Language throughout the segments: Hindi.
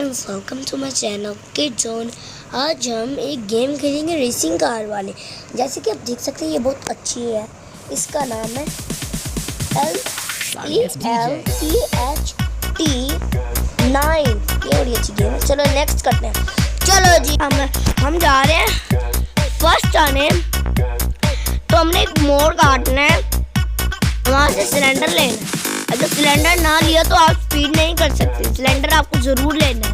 Friends, welcome to my channel kid zone. आज हम एक गेम खेलेंगे रेसिंग कार वाले। जैसे कि आप देख सकते हैं ये बहुत अच्छी है। इसका नाम है EALSA9। ये बड़ी अच्छी गेम है। चलो नेक्स्ट करते हैं। चलो जी हम जा रहे हैं फर्स्ट आने। तो हमने एक मोड़ काटना है, वहाँ से सिलेंडर लेना है। अगर सिलेंडर ना लिया तो आप स्पीड नहीं कर सकते। सिलेंडर आपको ज़रूर लेना है।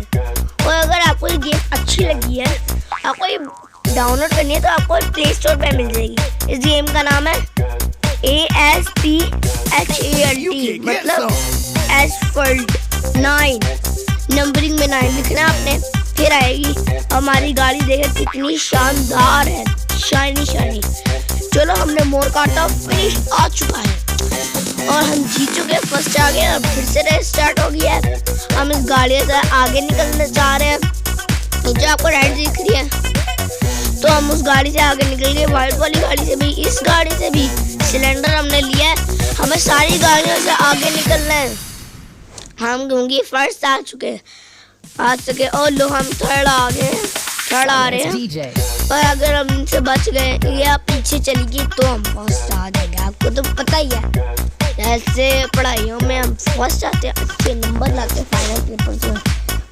और अगर आपको ये गेम अच्छी लगी है, आपको ये डाउनलोड करनी है, तो आपको प्ले स्टोर पे मिल जाएगी। इस गेम का नाम है ASPHALT, मतलब एसफल्ट 9। नंबरिंग में 9 लिखना आपने, फिर आएगी। हमारी गाड़ी देखे कितनी शानदार है, शाइनी शाइनी। चलो हमने मोड़ काटा, फिनिश आ चुका है और हम जीत चुके हैं, फर्स्ट आ गए। अब फिर से रेस स्टार्ट हो गया है। हम इस गाड़ी से आगे निकलने जा रहे हैं। जो आपको राइट दिख रही है, तो हम उस गाड़ी से आगे निकल गए। वाइट वाली गाड़ी से भी, इस गाड़ी से भी। सिलेंडर हमने लिया है, हमें सारी गाड़ियों से आगे निकलना है। हम होंगे फर्स्ट आ चुके और लो हम थर्ड आ गए, थर्ड आ रहे हैं। और अगर हम इनसे बच गए या पीछे चली गई तो हम फर्स्ट आ जाएंगे। आपको तो पता ही है, ऐसे पढ़ाइयों में हम फर्स्ट आते हैं, अच्छे नंबर लाते हैं फाइनल पेपर में।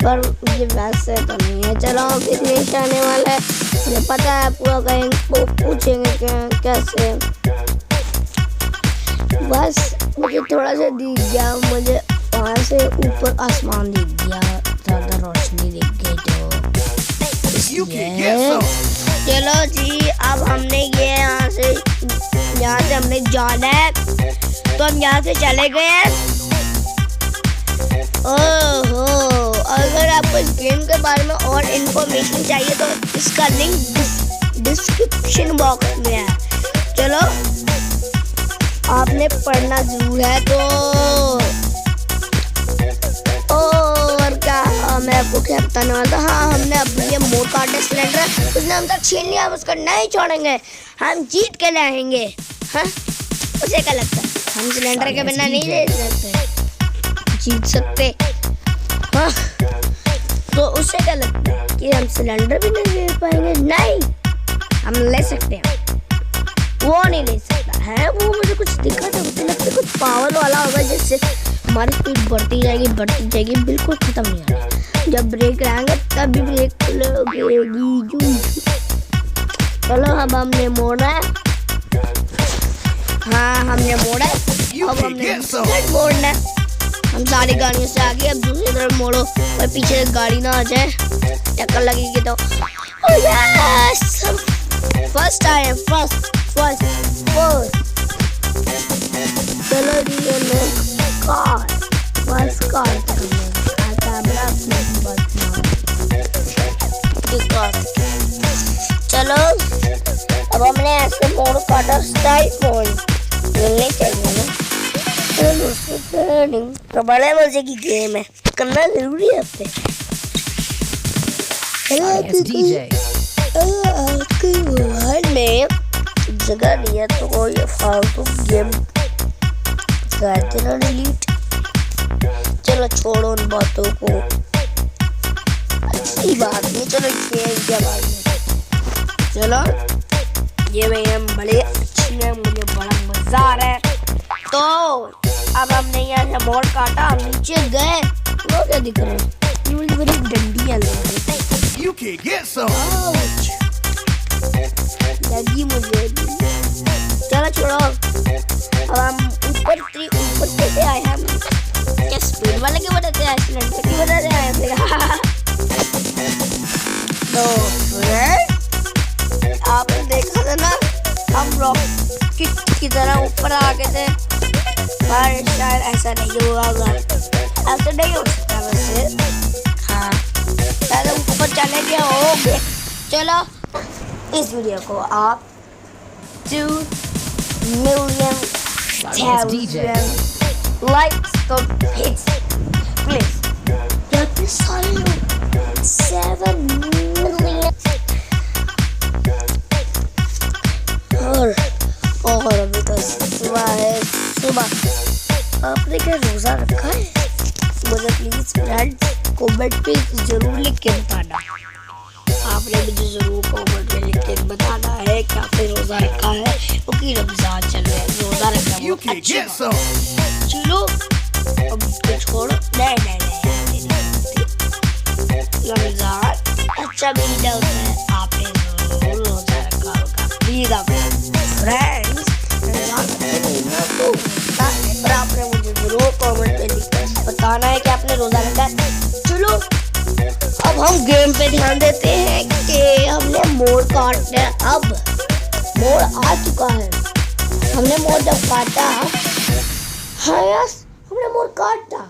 पर ये वैसे तो नहीं है। चलो फिर नेक्स्ट आने वाला है, मुझे पता है पूरा कहेंगे, वो पूछेंगे कैसे। बस मुझे थोड़ा सा दिख गया, मुझे वहाँ से ऊपर आसमान दिख गया, ज़्यादा रोशनी दिख गई। तो चलो जी, अब हमने ये यहाँ से हमने जाना है, तो हम यहाँ से चले गए हैं। ओहो, अगर आपको इस गेम के बारे में और इन्फॉर्मेशन चाहिए तो इसका लिंक डिस्क्रिप्शन बॉक्स में है। चलो आपने पढ़ना जरूर है। तो और क्या मैं आपको क्या बताने वाला था। हाँ, हमने अपने ये मोड़ काटे सिलेंडर, उसने हम तक छीन लिया, हम उसको नहीं छोड़ेंगे, हम जीत के लाएंगे। हाँ, उसे क्या लगता है हम सिलेंडर के बिना नहीं ले सकते, जीत सकते। हाँ, तो उसे क्या लगता है कि हम सिलेंडर भी नहीं ले पाएंगे? नहीं, हम ले सकते हैं, वो नहीं ले सकता है। वो मुझे कुछ दिखा था, मुझे लगता है कुछ पावर वाला होगा जिससे हमारी स्पीड बढ़ती जाएगी, बिल्कुल खत्म नहीं होगी। जब ब्रेक लगाएंगे तब भी ब्रेक लगेगी। चलो अब हमने मोड़ा है। हाँ, हमने मोड़ा है, अब हमने मोड़ना है। हम सारी गाड़ियों से आगे, अब दूसरी तरफ मोड़ो और पीछे गाड़ी ना आ जाए, टक्कर लगेगी तो। ओह यस, हम फर्स्ट आए हैं, फर्स्ट। चलो जी, चलो अब हमने ऐसे मोड़ काटा, स्टाइल पॉइंट मिलने चाहिए ना। तो बड़े मजे की गेम है, करना जरूरी है आपके मोबाइल में जगह नहीं है, तो ये फालतू गेम करते ना डिलीट। चलो छोड़ो उन बातों को, अच्छी बात नहीं। चलो खेल क्या बात नहीं। चलो ये भाई हम बड़े अच्छी है, मुझे बड़ा मजा आ रहा है। तो अब हमने यहाँ से मोड़ काटा, हम नीचे गए। वो क्या दिख रहा है? ये बड़ी डंडियाँ लगी मुझे। चलो छोड़ो, अब हम ऊपर कैसे आए? हम क्या स्पीड वाले की वजह से आए, सिलेंडर की वजह से आए थे। तो आपने देखा था ना, हम रॉकेट की तरह ऊपर आ गए थे। पर शायद ऐसा नहीं होगा, ऐसा नहीं हो सकता वैसे। हाँ, शायद हम ऊपर चले गए होंगे। चलो इस वीडियो को आप 2 million likes तो प्लीज 7 million। और अभी तो सुबह है, सुबह आपने क्या रोज़ा रखा है? मुझे प्लीज़ फ्रेंड्स को कमेंट पे जरूर लिख के बताना। आपने मुझे जरूर कमेंट में लिख के बताना है कि आपने रोजा रखा है, क्योंकि रमजान चल रहा है, रोजा रखना बहुत अच्छी बात है। चलो अब इसको छोड़ो। नहीं रमजान अच्छा महीना होता है, आपने जरूर रोजा रखा होगा। प्लीज आप फ्रेंड्स, रमजान अच्छा महीना तो होता है, पर आपने मुझे जरूर कमेंट में लिख के बताना है कि आपने रोजा रखा है। चलो अब हम गेम पे ध्यान देते हैं कि हमने मोड़ काटना है। अब मोड़ आ चुका है, हमने मोड़ जब काटा, हाँ यस हमने मोड़ काटा,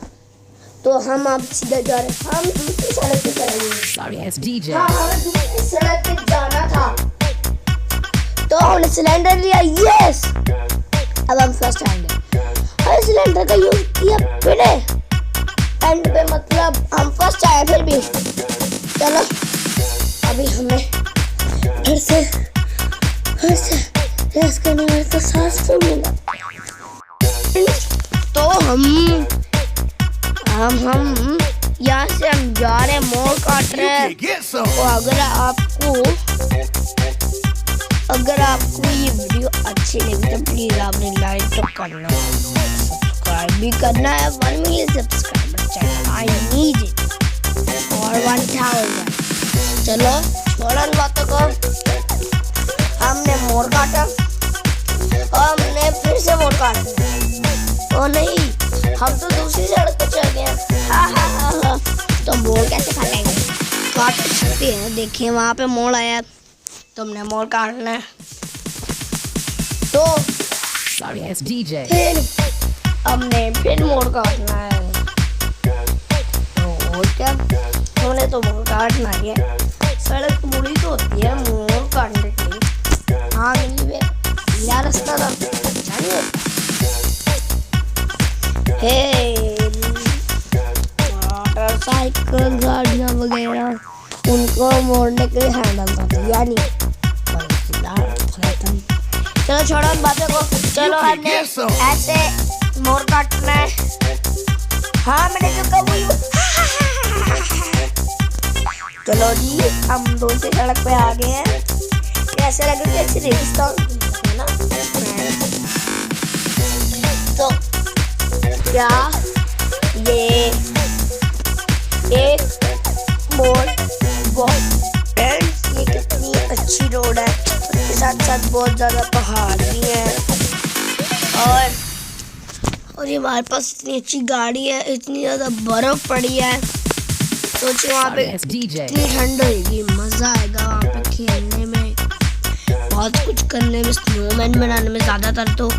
तो हम अब सीधे जा रहे हैं। हम दूसरी सड़क पे चलेंगे। हाँ हमें दूसरी सड़क पे जाना था, तो हमने सिलेंडर लिया। यस अब हम फर्स्ट आएंगे। हमने सिलेंडर का यूज किया बिना एंड पे, मतलब हम फर्स्ट आए फिर भी। चलो अभी हमें फिर से रेस करने वाले तो सांस तो मिला। तो हम यहाँ से हम जा रहे हैं, मोड़ काट रहे हैं। तो अगर आपको ये वीडियो अच्छी लगी तो प्लीज आपने लाइक तो करना, सब्सक्राइब भी करना है। 1 मिलियन सब्सक्राइबर चाहिए, आई नीड इट, और 1000। चलो छोड़ो इन बातों को। हमने मोड़ काटा और हमने फिर से मोड़ काटा। ओ नहीं, हम तो दूसरी सड़क पे चल गए। हाँ। तो मोड़ कैसे काटेंगे? काट सकते हैं, देखिए वहाँ पे मोड़ आया, तो हमने मोड़ काटना है। तो फिर हमने फिर मोड़ काटना है। तो और क्या, हमने तो मोड़ काटना ही है। सड़क मुड़ी तो होती है मोड़ काटने के लिए। हाँ नहीं वे यह रास्ता था, अच्छा नहीं होता। मोटरसाइकिल गाड़ियाँ वगैरह उनको मोड़ने के लिए हैंडल था, यानी चलो छोड़ो इन बातों को। चलो हमने ऐसे मोड़ काटना है। हाँ मैंने जो कहा। चलो जी हम दूसरी सड़क पे आ गए हैं। कैसे लगे कि अच्छी रेगिस्तान है ना। तो क्या ये एक मोड़ बहुत ये कितनी अच्छी रोड है, उसके साथ साथ बहुत ज़्यादा पहाड़ भी है, और ये हमारे पास इतनी अच्छी गाड़ी है, इतनी ज़्यादा बर्फ़ पड़ी है। सोचिए वहाँ पे इतनी ठंड होगी, मज़ा आएगा वहाँ पे खेलने में, बहुत कुछ करने में, स्नोमैन बनाने में। ज़्यादातर तो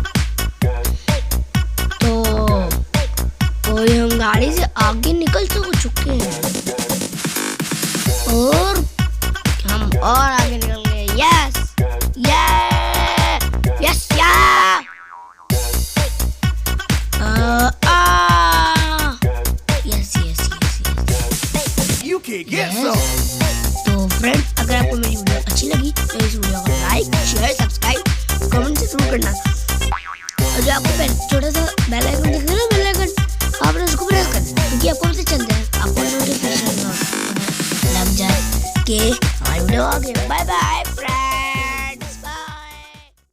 हम गाड़ी से आगे निकल चुके हैं और हम और आगे निकल गए। यस तो फ्रेंड, अगर आपको मेरी वीडियो अच्छी लगी तो इस वीडियो को लाइक, शेयर, सब्सक्राइब, कमेंट से जरूर करना। और जो आपको छोटा सा बेल आइकन दिख रहा है ना, बेल आइकन, आपने उसको प्रेस करना, क्योंकि आपको पता चलता है, आपको नोटिफिकेशन लग जाए कि हमारी वीडियो आ गई। Bye bye friend.